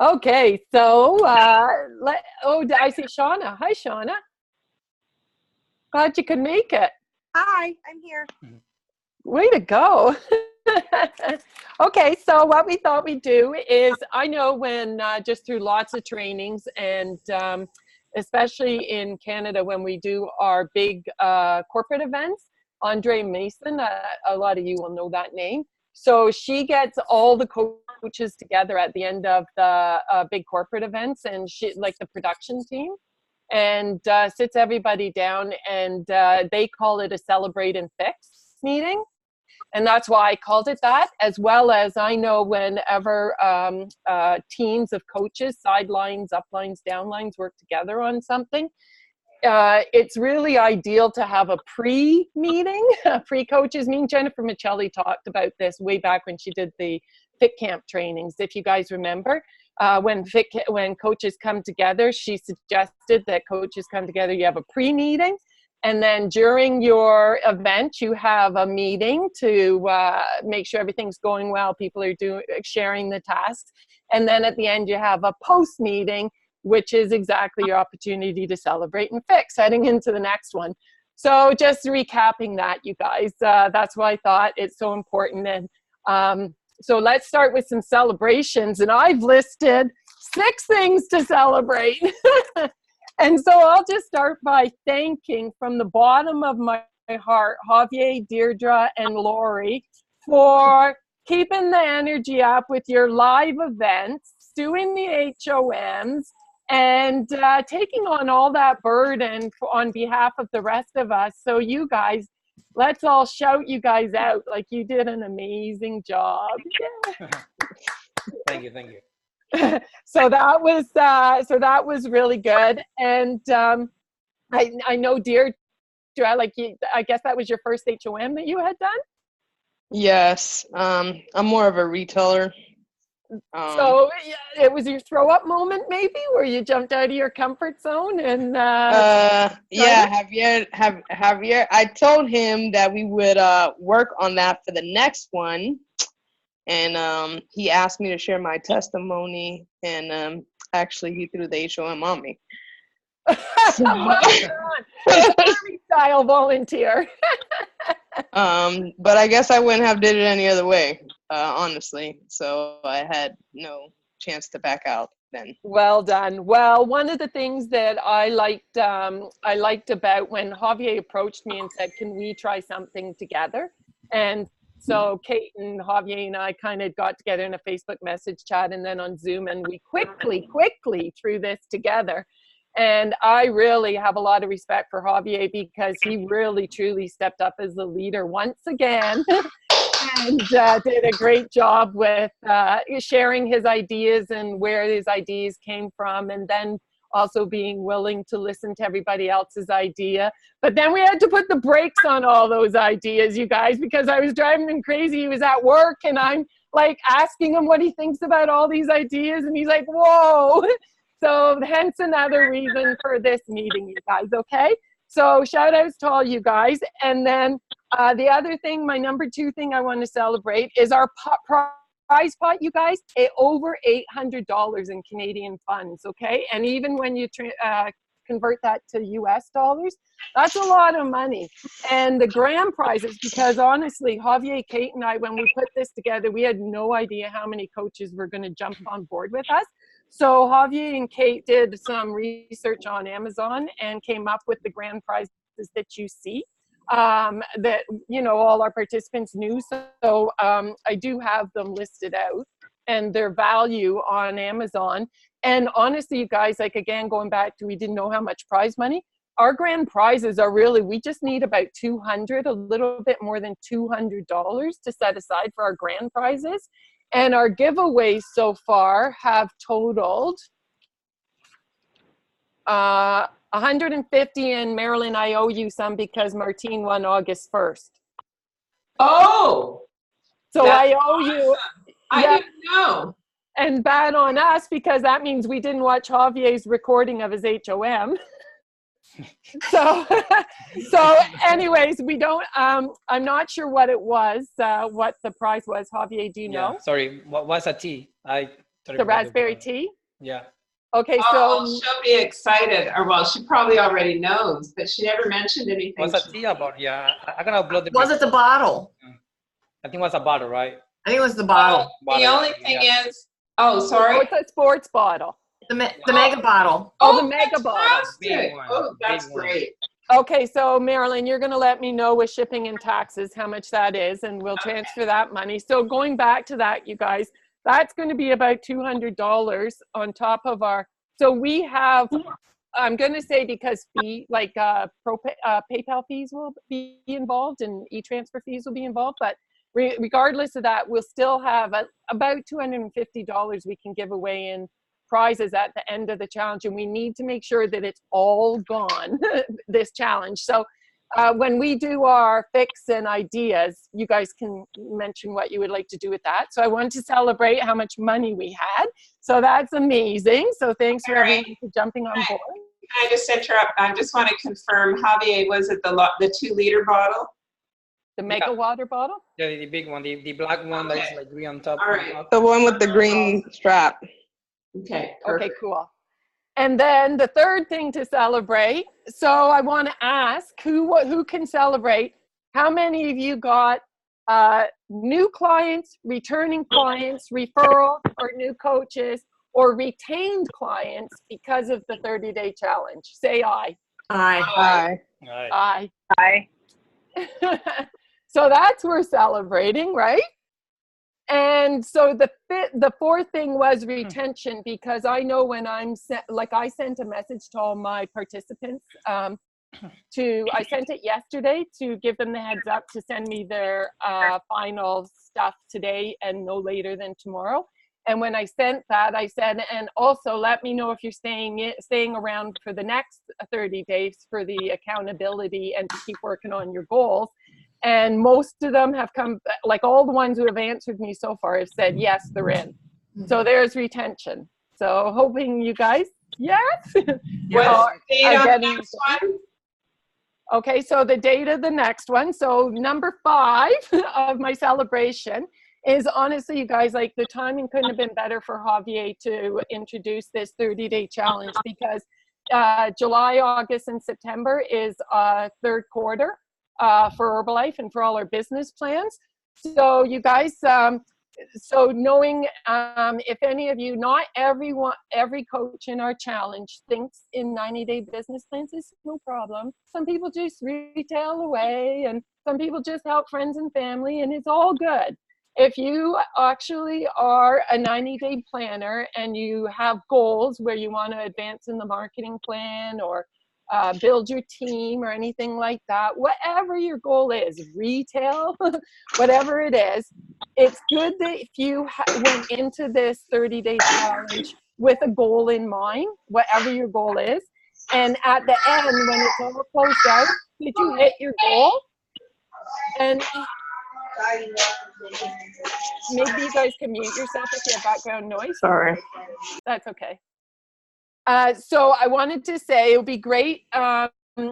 Okay, so I see Shauna. Hi, Shauna. Glad you could make it. Hi, I'm here. Way to go. Okay, so what we thought we'd do is, I know when just through lots of trainings and especially in Canada when we do our big corporate events, Andre Mason, a lot of you will know that name. So she gets all the coaches together at the end of the big corporate events, and she, like the production team, and sits everybody down, and they call it a celebrate and fix meeting. And that's why I called it that, as well as I know whenever teams of coaches, sidelines, uplines, downlines work together on something, it's really ideal to have a pre-meeting, a pre-coaches meeting. Jennifer Michelli talked about this way back when she did the Fit Camp trainings, if you guys remember. When coaches come together, she suggested that coaches come together, you have a pre-meeting, and then during your event, you have a meeting to make sure everything's going well, people are sharing the tasks, and then at the end you have a post-meeting, which is exactly your opportunity to celebrate and fix, heading into the next one. So just recapping that, you guys, that's why I thought it's so important. And so let's start with some celebrations, and I've listed 6 things to celebrate. And so I'll just start by thanking from the bottom of my heart, Javier, Deirdre, and Lori for keeping the energy up with your live events, doing the HOMs, and taking on all that burden on behalf of the rest of us. So you guys, let's all shout you guys out. Like, you did an amazing job. Yeah. Thank you. So that was really good. And I know, Deirdre, like I guess that was your first HOM that you had done? Yes. I'm more of a retailer. So it was your throw up moment, maybe, where you jumped out of your comfort zone and yeah, Javier, I told him that we would work on that for the next one, and he asked me to share my testimony, and actually he threw the HOM on me. Well done. Army style volunteer. But I guess I wouldn't have did it any other way, honestly. So I had no chance to back out then. Well done. Well, one of the things that I liked about when Javier approached me and said, "Can we try something together?" And so Kate and Javier and I kind of got together in a Facebook message chat and then on Zoom, and we quickly threw this together. And I really have a lot of respect for Javier because he really, truly stepped up as the leader once again and did a great job with sharing his ideas and where his ideas came from, and then also being willing to listen to everybody else's idea. But then we had to put the brakes on all those ideas, you guys, because I was driving him crazy. He was at work and I'm like asking him what he thinks about all these ideas, and he's like, whoa. So hence another reason for this meeting, you guys, okay? So shout outs to all you guys. And then the other thing, my number 2 thing I want to celebrate is our prize pot, you guys, over $800 in Canadian funds, okay? And even when you convert that to US dollars, that's a lot of money. And the grand prizes, because honestly, Javier, Kate, and I, when we put this together, we had no idea how many coaches were going to jump on board with us. So Javier and Kate did some research on Amazon and came up with the grand prizes that you see that, you know, all our participants knew. So I do have them listed out and their value on Amazon. And honestly, you guys, like, again, going back to, we didn't know how much prize money. Our grand prizes are really, we just need about $200, a little bit more than $200 to set aside for our grand prizes. And our giveaways so far have totaled 150. And Marilyn, I owe you some because Martine won August 1st. Oh, so I owe you. I didn't know. And bad on us because that means we didn't watch Javier's recording of his HOM. So, so anyways, we don't, I'm not sure what it was, what the prize was. Javier, do you know? Sorry, what's a tea? I totally The forgot raspberry tea? Yeah. Okay, Oh, so she'll be excited. Or well, she probably already knows, but she never mentioned anything. What's a tea about? I'm gonna upload the Was it the bottle? I think it was a bottle, right? I think it was the bottle. The only thing is, oh, sorry. oh, it's a sports bottle. The mega bottle. Oh, the mega bottle. fantastic. Big one. Oh, that's Big one. great. Okay, so Marilyn, you're going to let me know with shipping and taxes how much that is, and we'll transfer that money. So going back to that, you guys, that's going to be about $200 on top of our. So we have, I'm going to say because PayPal fees will be involved and e-transfer fees will be involved, but regardless of that, we'll still have about $250 we can give away in prizes at the end of the challenge, and we need to make sure that it's all gone this challenge. So when we do our fix and ideas, you guys can mention what you would like to do with that. So I want to celebrate how much money we had, so that's amazing. So thanks for everyone for jumping on board. Can I just interrupt? I just want to confirm, Javier, was it the 2-liter bottle? The mega water bottle? Yeah, the big one, the black one that is like green on top. All right. The one with the green strap. Okay, Okay, perfect. cool. And then the third thing to celebrate, so I want to ask who can celebrate. How many of you got new clients, returning clients, referral, or new coaches, or retained clients because of the 30-day challenge? Say aye. Aye. Hi. Right. Aye. Hi. So that's worth celebrating, right? And so the fourth thing was retention, because I know when I sent a message to all my participants, I sent it yesterday to give them the heads up to send me their final stuff today and no later than tomorrow. And when I sent that, I said, and also let me know if you're staying around for the next 30 days for the accountability and to keep working on your goals. And most of them have come, like all the ones who have answered me so far have said, yes, they're in. So there's retention. So hoping you guys, yes. What's the date on the next one? Okay, so the date of the next one. So number 5 of my celebration is, honestly, you guys, like the timing couldn't have been better for Javier to introduce this 30-day challenge, because July, August, and September is third quarter for Herbalife and for all our business plans. So you guys, so knowing if any of you, not every coach in our challenge thinks in 90-day business plans, is no problem. Some people just retail away, and some people just help friends and family, and it's all good. If you actually are a 90-day planner and you have goals where you want to advance in the marketing plan or build your team or anything like that, whatever your goal is, retail, whatever it is, it's good that if you went into this 30-day challenge with a goal in mind, whatever your goal is, and at the end, when it's all closed out, did you hit your goal? And maybe you guys can mute yourself if you have background noise. Sorry. That's okay. So I wanted to say it would be great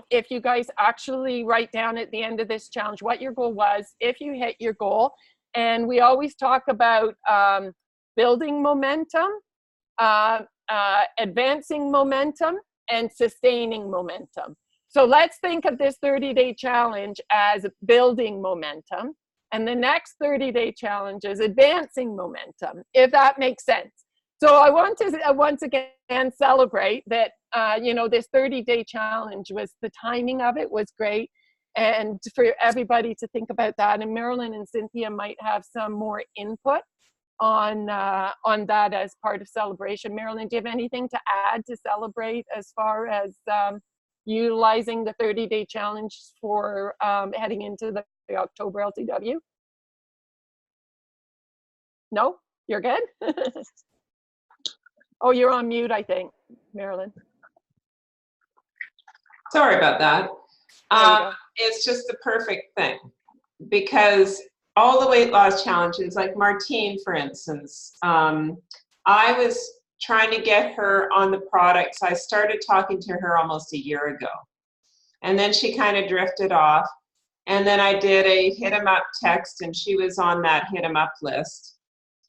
if you guys actually write down at the end of this challenge what your goal was, if you hit your goal. And we always talk about building momentum, advancing momentum, and sustaining momentum. So let's think of this 30-day challenge as building momentum, and the next 30-day challenge is advancing momentum, if that makes sense. So I want to once again celebrate that, you know, this 30-day challenge was, the timing of it was great. And for everybody to think about that. And Marilyn and Cynthia might have some more input on that as part of celebration. Marilyn, do you have anything to add to celebrate as far as utilizing the 30-day challenge for heading into the October LTW? No? You're good? Oh, you're on mute, I think, Marilyn. Sorry about that. It's just the perfect thing, because all the weight loss challenges, like Martine, for instance, I was trying to get her on the products. I started talking to her almost a year ago. And then she kind of drifted off. And then I did a hit 'em up text, and she was on that hit 'em up list.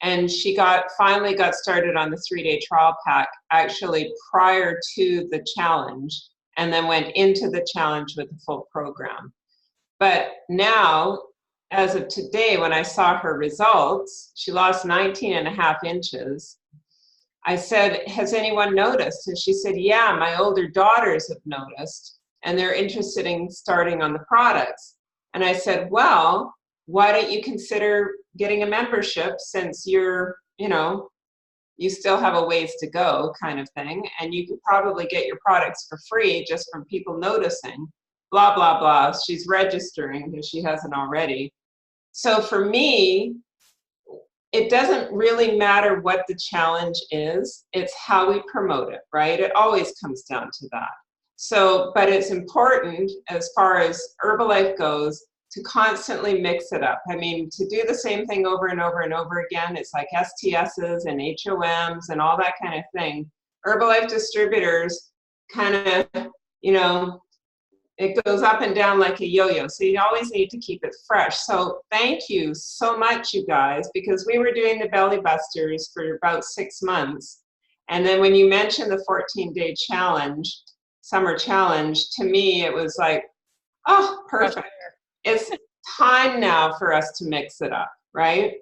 And she finally got started on the 3-day trial pack, actually prior to the challenge, and then went into the challenge with the full program. But now, as of today, when I saw her results, she lost 19.5 inches. I said, has anyone noticed? And she said, yeah, my older daughters have noticed, and they're interested in starting on the products. And I said, well, why don't you consider getting a membership, since you're, you still have a ways to go, kind of thing, and you could probably get your products for free just from people noticing, blah, blah, blah. She's registering if she hasn't already. So for me, it doesn't really matter what the challenge is, it's how we promote it, right? It always comes down to that. So, but it's important as far as Herbalife goes to constantly mix it up. I mean, to do the same thing over and over and over again, it's like STSs and HOMs and all that kind of thing. Herbalife distributors kind of, it goes up and down like a yo-yo. So you always need to keep it fresh. So thank you so much, you guys, because we were doing the Belly Busters for about 6 months. And then when you mentioned the 14-day challenge, summer challenge, to me, it was like, oh, perfect. It's time now for us to mix it up, right?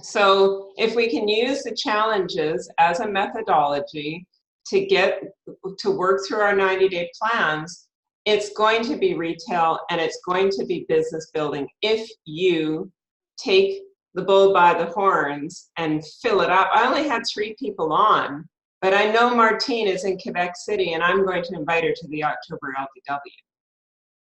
So if we can use the challenges as a methodology to work through our 90-day plans, it's going to be retail and it's going to be business building if you take the bull by the horns and fill it up. I only had 3 people on, but I know Martine is in Quebec City, and I'm going to invite her to the October LPW.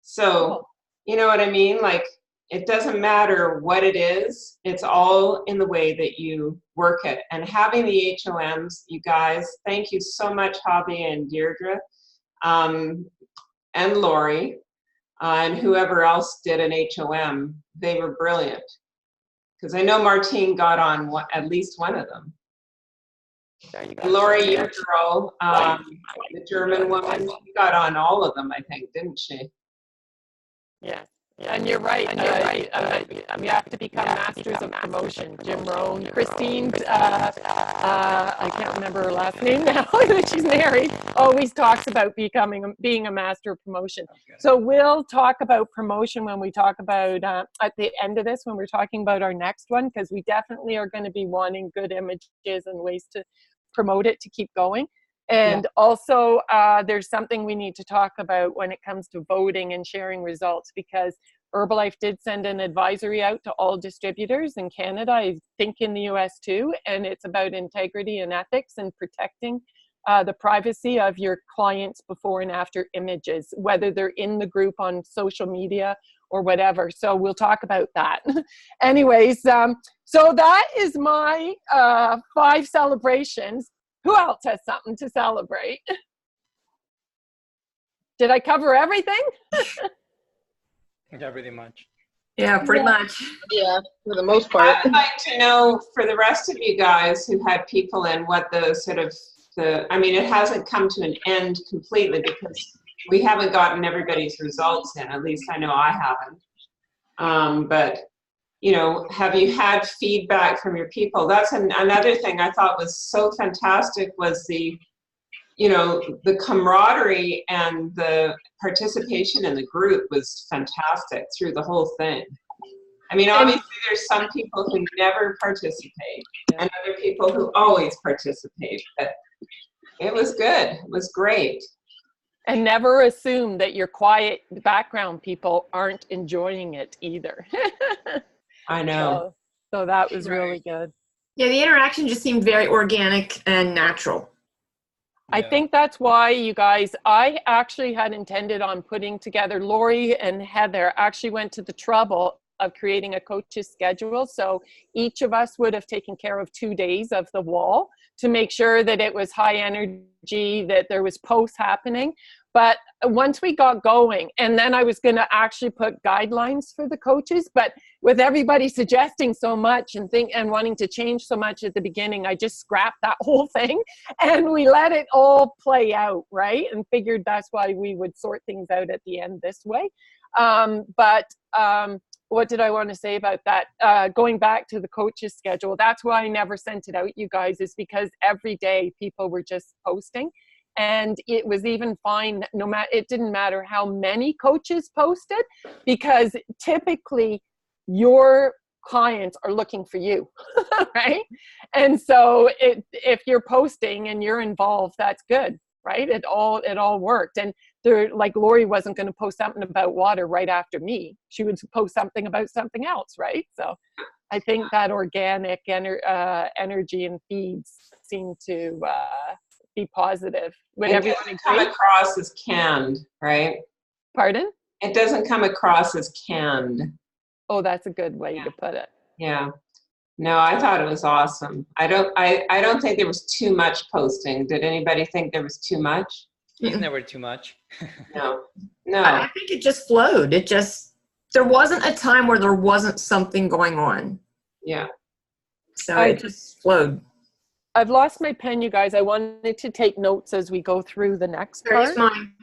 So, you know what I mean? Like, it doesn't matter what it is. It's all in the way that you work it. And having the HOMs, you guys, thank you so much, Hobby and Deirdre, and Lori, and whoever else did an HOM. They were brilliant. Because I know Martine got on at least one of them. And Lori, your girl, the German woman, she got on all of them, I think, didn't she? Yeah. And you're right. We have to become masters of promotion. Jim Rohn, Christine, I can't remember her last name now. She's married. Always talks about being a master of promotion. So we'll talk about promotion when we talk about at the end of this, when we're talking about our next one, because we definitely are going to be wanting good images and ways to promote it to keep going. And also, there's something we need to talk about when it comes to voting and sharing results, because Herbalife did send an advisory out to all distributors in Canada, I think in the US too, and it's about integrity and ethics and protecting the privacy of your clients' before and after images, whether they're in the group on social media or whatever. So we'll talk about that. Anyways, so that is my 5 celebrations. Who else has something to celebrate? Did I cover everything? Yeah, pretty much. Yeah, pretty much. Yeah, for the most part. I'd like to know, for the rest of you guys who had people in, what the sort of I mean, it hasn't come to an end completely because we haven't gotten everybody's results in. At least I know I haven't. But have you had feedback from your people? That's another thing I thought was so fantastic, was the camaraderie and the participation in the group was fantastic through the whole thing. I mean, obviously there's some people who never participate and other people who always participate, but it was good. It was great. And never assume that your quiet background people aren't enjoying it either. I know. So that was really good. Yeah, the interaction just seemed very organic and natural. I think that's why, you guys, I actually had intended on putting together, Lori and Heather actually went to the trouble of creating a coach's schedule. So each of us would have taken care of 2 days of the wall to make sure that it was high energy, that there was posts happening. But once we got going, and then I was going to actually put guidelines for the coaches, but with everybody suggesting so much and wanting to change so much at the beginning, I just scrapped that whole thing and we let it all play out, right? And figured that's why we would sort things out at the end this way. What did I want to say about that? Going back to the coach's schedule, that's why I never sent it out, you guys, is because every day people were just posting. And it was even fine, it didn't matter how many coaches posted, because typically your clients are looking for you, right? And so if you're posting and you're involved, that's good, right? It all worked. And like Lori wasn't going to post something about water right after me. She would post something about something else, right? So I think that organic energy and feeds seem to be positive. Would everyone agree? Come across as canned, right? Pardon? It doesn't come across as canned. Oh, that's a good way to put it. Yeah. No, I thought it was awesome. I don't think there was too much posting. Did anybody think there was too much? It's never too much. No. I think it just flowed. There wasn't a time where there wasn't something going on. Yeah. So it just flowed. I've lost my pen, you guys. I wanted to take notes as we go through the next part. There's mine.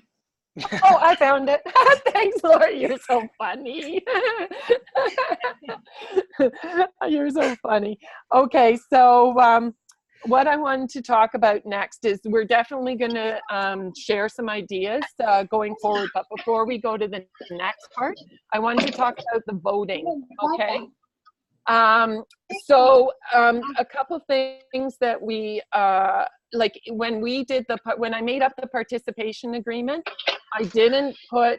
Oh, I found it. Thanks, Lori. You're so funny. You're so funny. Okay, so what I wanted to talk about next is we're definitely going to share some ideas going forward. But before we go to the next part, I wanted to talk about the voting, okay? A couple things that we, like when I made up the participation agreement, I didn't put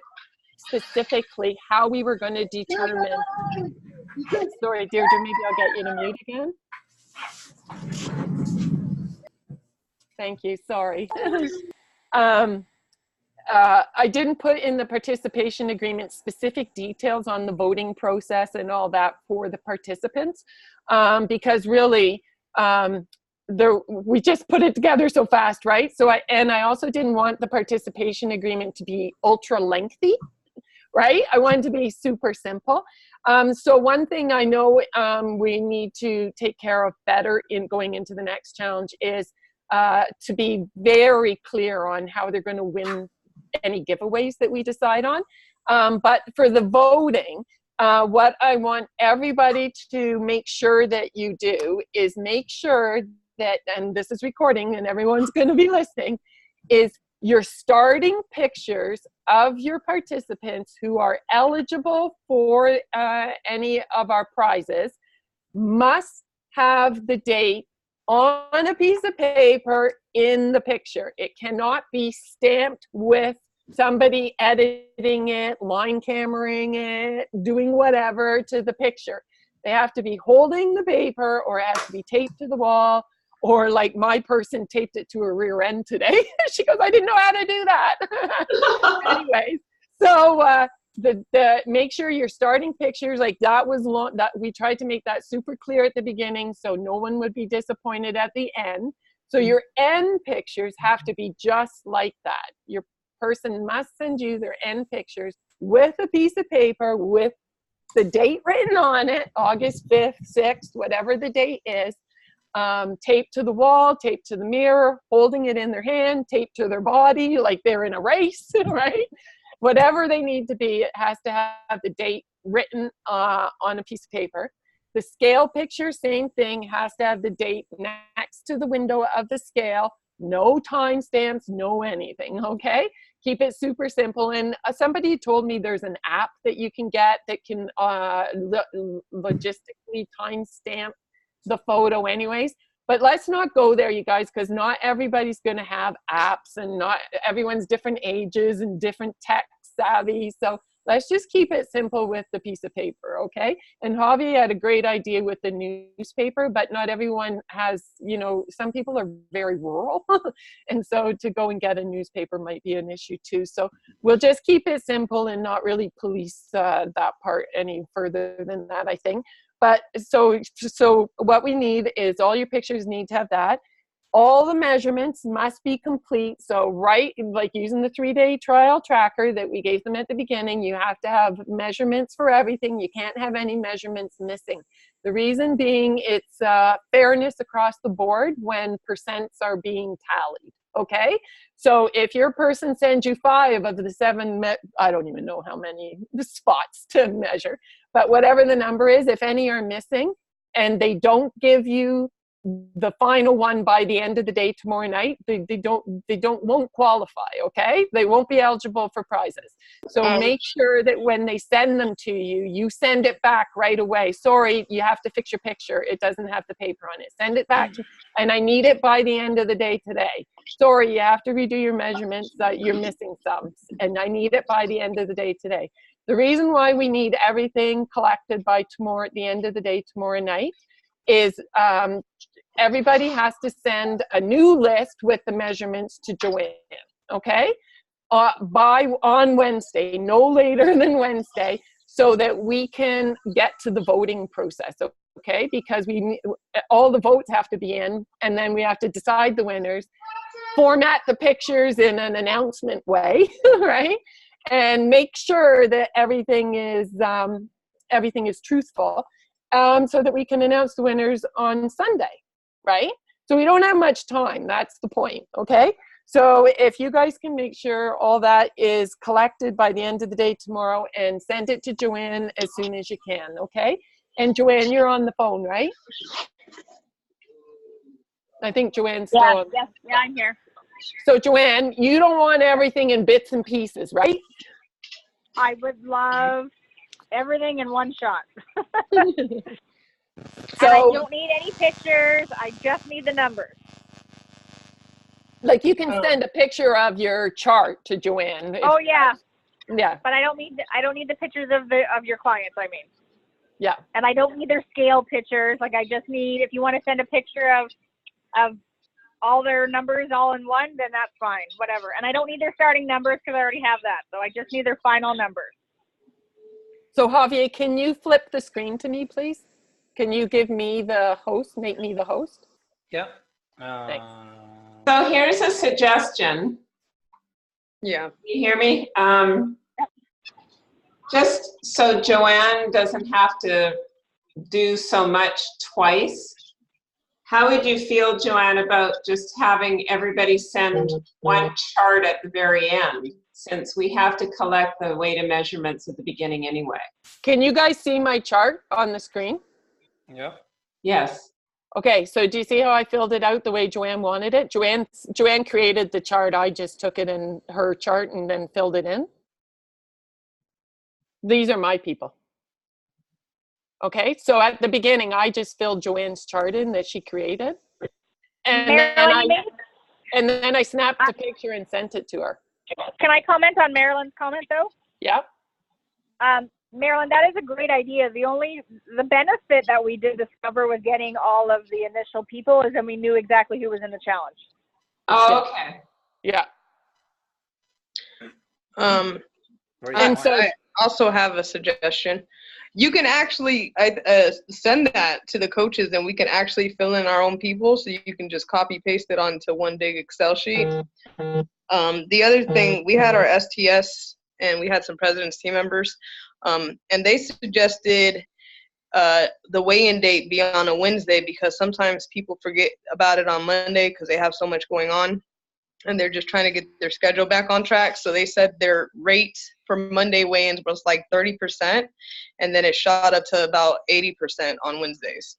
specifically how we were going to determine. Sorry, Deirdre, maybe I'll get you to mute again. Thank you, sorry. I didn't put in the participation agreement specific details on the voting process and all that for the participants, because really we just put it together so fast, right? So I also didn't want the participation agreement to be ultra lengthy, right? I wanted to be super simple. So one thing I know we need to take care of better in going into the next challenge is to be very clear on how they're going to win any giveaways that we decide on. But for the voting, what I want everybody to make sure that you do is make sure that, and this is recording and everyone's going to be listening, is your starting pictures of your participants who are eligible for any of our prizes must have the date on a piece of paper in the picture. It cannot be stamped with somebody editing it, line cameraing it, doing whatever to the picture. They have to be holding the paper, or it has to be taped to the wall, or like my person taped it to her rear end today. She goes, I didn't know how to do that. Anyways, so make sure your starting pictures, like that was long, that we tried to make that super clear at the beginning so no one would be disappointed at the end. So your end pictures have to be just like that. Your person must send you their end pictures with a piece of paper with the date written on it, August 5th, 6th, whatever the date is, taped to the wall, taped to the mirror, holding it in their hand, taped to their body like they're in a race, right? Whatever they need to be, it has to have the date written on a piece of paper. The scale picture, same thing, has to have the date next to the window of the scale. No timestamps, no anything, okay? Keep it super simple. And somebody told me there's an app that you can get that can logistically timestamp the photo anyways. But let's not go there, you guys, because not everybody's going to have apps, and not everyone's different ages and different tech savvy. So Let's just keep it simple with the piece of paper, okay? And Javi had a great idea with the newspaper, but not everyone has, you know, some people are very rural. And so to go and get a newspaper might be an issue too. So we'll just keep it simple and not really police that part any further than that, I think. But so what we need is all your pictures need to have that. All the measurements must be complete. So like using the 3-day trial tracker that we gave them at the beginning, you have to have measurements for everything. You can't have any measurements missing. The reason being it's fairness across the board when percents are being tallied, okay? So if your person sends you 5 of the 7, I don't even know how many spots to measure, but whatever the number is, if any are missing and they don't give you the final one by the end of the day tomorrow night, they won't qualify, okay? They won't be eligible for prizes. So make sure that when they send them to you, you send it back right away. Sorry, you have to fix your picture. It doesn't have the paper on it. Send it back, and I need it by the end of the day today. Sorry, you have to redo your measurements. You're missing some, and I need it by the end of the day today. The reason why we need everything collected by tomorrow, at the end of the day tomorrow night, is everybody has to send a new list with the measurements to Joanne, okay? On Wednesday, no later than Wednesday, so that we can get to the voting process, okay? Because all the votes have to be in, and then we have to decide the winners, format the pictures in an announcement way, right? And make sure that everything is truthful. So that we can announce the winners on Sunday, right? So we don't have much time. That's the point, okay? So if you guys can make sure all that is collected by the end of the day tomorrow and send it to Joanne as soon as you can, okay? And Joanne, you're on the phone, right? I think Joanne's still on. Yeah, I'm here. So Joanne, you don't want everything in bits and pieces, right? I would love everything in one shot. So and I don't need any pictures. I just need the numbers. Like you can send a picture of your chart to Joanne. Oh yeah. Yeah. But I don't need the pictures of your clients, I mean. Yeah. And I don't need their scale pictures. Like I just need, if you want to send a picture of all their numbers all in one, then that's fine. Whatever. And I don't need their starting numbers because I already have that. So I just need their final numbers. So Javier, can you flip the screen to me, please? Can you give me the host, make me the host? Yeah. Thanks. So here's a suggestion. Yeah. You hear me? Just so Joanne doesn't have to do so much twice. How would you feel, Joanne, about just having everybody send one chart at the very end, since we have to collect the weight and measurements at the beginning anyway? Can you guys see my chart on the screen? Yeah. Yes. Okay, so do you see how I filled it out the way Joanne wanted it? Joanne created the chart. I just took it in her chart and then filled it in. These are my people. Okay, so at the beginning, I just filled Joanne's chart in that she created. And then I snapped a picture and sent it to her. Can I comment on Marilyn's comment though? Yeah. Marilyn, that is a great idea. The benefit that we did discover with getting all of the initial people is that we knew exactly who was in the challenge. Oh, okay. Yeah. And so I also have a suggestion. You can actually send that to the coaches, and we can actually fill in our own people, so you can just copy paste it onto one big Excel sheet. The other thing, we had our STS and we had some president's team members, and they suggested the weigh-in date be on a Wednesday because sometimes people forget about it on Monday because they have so much going on and they're just trying to get their schedule back on track. So they said their rate for Monday weigh-ins was like 30%, and then it shot up to about 80% on Wednesdays.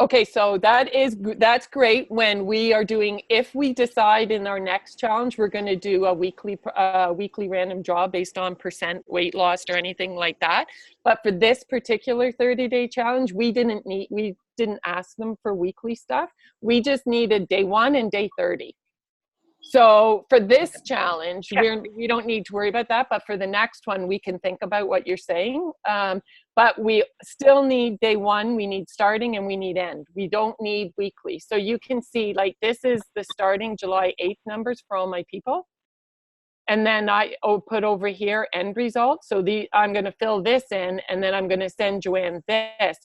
Okay, so that's great when we are doing, if we decide in our next challenge, we're going to do a weekly random draw based on percent weight lost or anything like that. But for this particular 30-day challenge, we didn't ask them for weekly stuff. We just needed day 1 and day 30. So for this challenge, we don't need to worry about that, but for the next one, we can think about what you're saying. But we still need day one, we need starting, and we need end. We don't need weekly. So you can see, like, this is the starting July 8th numbers for all my people. And then I put over here end results. So I'm going to fill this in, and then I'm going to send Joanne this.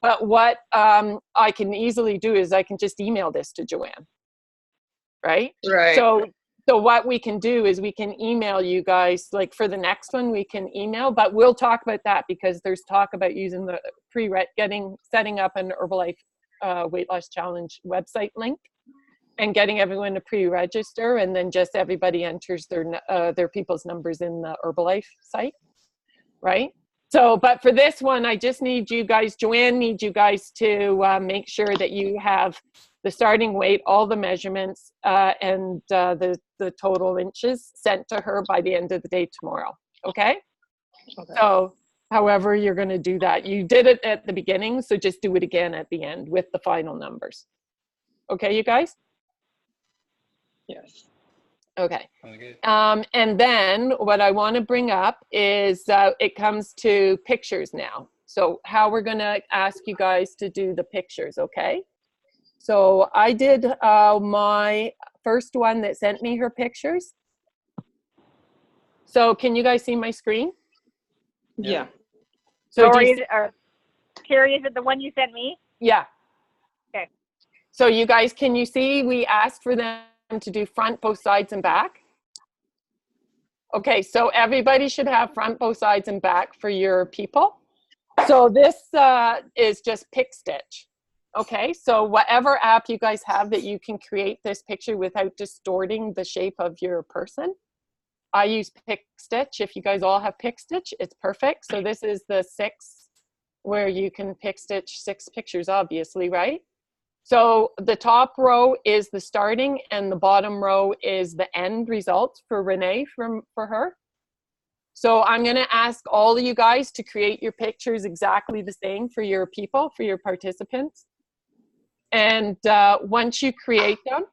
But what I can easily do is I can just email this to Joanne. Right? Right. So what we can do is we can email you guys, like for the next one, we can email, but we'll talk about that because there's talk about using the setting up an Herbalife weight loss challenge website link and getting everyone to pre-register, and then just everybody enters their people's numbers in the Herbalife site, right? So, but for this one, I just need you guys, Joanne needs you guys to make sure that you have the starting weight, all the measurements, and the total inches sent to her by the end of the day tomorrow, okay? So, however you're going to do that. You did it at the beginning, so just do it again at the end with the final numbers. Okay, you guys? Yes. Okay. Okay. And then what I want to bring up is it comes to pictures now. So how we're going to ask you guys to do the pictures, okay? So I did my first one that sent me her pictures. So can you guys see my screen? Yeah. So Carrie, is it the one you sent me? yeah. Okay. So you guys, can you see we asked for them to do front, both sides, and back? Okay, so everybody should have front, both sides, and back for your people. So this is just Pick Stitch. Okay, so whatever app you guys have that you can create this picture without distorting the shape of your person. I use Pick Stitch. If you guys all have Pick Stitch, it's perfect. So this is the 6 where you can Pick Stitch 6 pictures, obviously, right? So the top row is the starting and the bottom row is the end results for Renee for her. So I'm going to ask all of you guys to create your pictures exactly the same for your people, for your participants. And once you create them,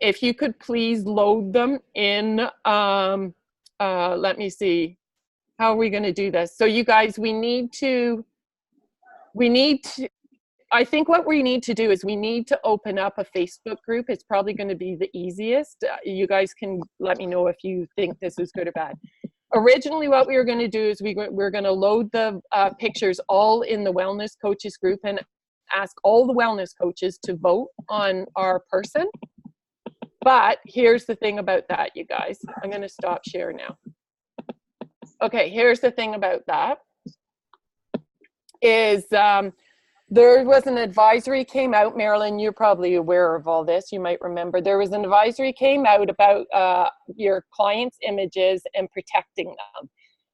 if you could please load them in, let me see, how are we going to do this? So you guys, I think what we need to do is we need to open up a Facebook group. It's probably going to be the easiest. You guys can let me know if you think this is good or bad. Originally, what we were going to do is we're going to load the pictures all in the wellness coaches group and ask all the wellness coaches to vote on our person. But here's the thing about that, you guys. I'm going to stop share now. Okay, here's the thing about that is there was an advisory came out, Marilyn, you're probably aware of all this, you might remember. There was an advisory came out about your clients' images and protecting them.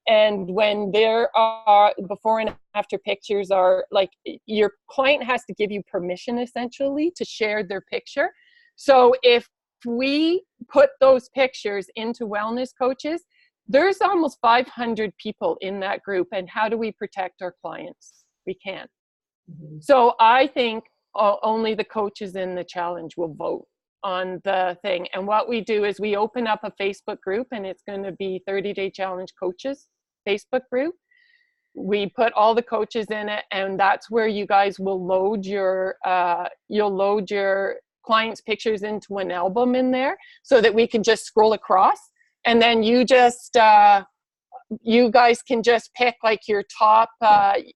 And when there are before and after pictures are like, your client has to give you permission essentially to share their picture. So if we put those pictures into wellness coaches, there's almost 500 people in that group. And how do we protect our clients? We can't. Mm-hmm. So I think only the coaches in the challenge will vote on the thing. And what we do is we open up a Facebook group, and it's going to be 30-Day Challenge Coaches Facebook group. We put all the coaches in it, and that's where you guys will load your you'll load your clients' pictures into an album in there so that we can just scroll across. And then you just you guys can just pick like your top,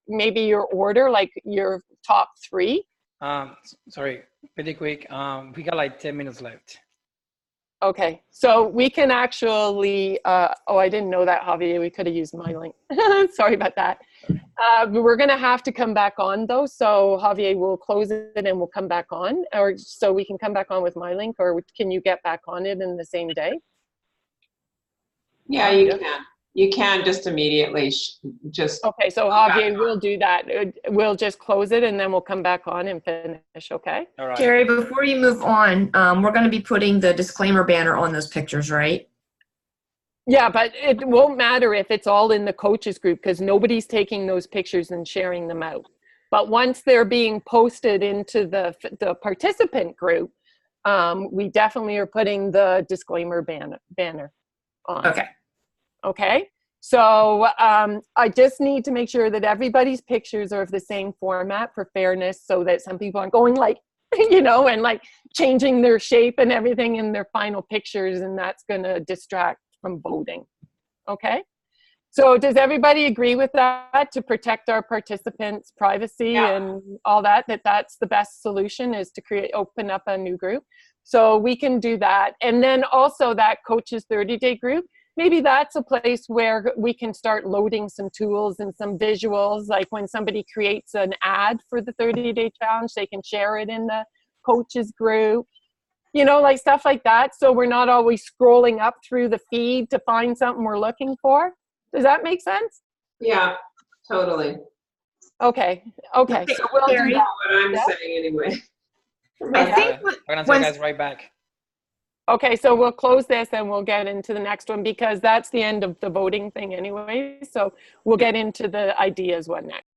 maybe your order, like your top 3. Sorry, pretty quick. We got like 10 minutes left. Okay, so we can actually, oh, I didn't know that, Javier. We could have used my link. Sorry about that. We're going to have to come back on though. So Javier will close it and we'll come back on, or so we can come back on with my link, or can you get back on it in the same day? Yeah, you can. You can just immediately just. Okay, so Javier will do that. We'll just close it and then we'll come back on and finish, okay? All right. Carrie, before you move on, we're going to be putting the disclaimer banner on those pictures, right? Yeah, but it won't matter if it's all in the coaches group because nobody's taking those pictures and sharing them out. But once they're being posted into the participant group, we definitely are putting the disclaimer banner on. Okay. Okay. So I just need to make sure that everybody's pictures are of the same format for fairness, so that some people aren't going like, you know, and like changing their shape and everything in their final pictures, and that's going to distract from voting. Okay. So does everybody agree with that, to protect our participants' privacy and all that, that's the best solution, is to open up a new group? So we can do that. And then also that Coaches 30-Day group, maybe that's a place where we can start loading some tools and some visuals, like when somebody creates an ad for the 30-Day challenge, they can share it in the coaches group, you know, like stuff like that. So we're not always scrolling up through the feed to find something we're looking for. Does that make sense? Yeah, totally. Okay. Okay. So we'll do That's that. what I'm saying anyway. I think We're gonna when- take you guys right back. Okay, so we'll close this and we'll get into the next one, because that's the end of the voting thing anyway. So we'll get into the ideas one next.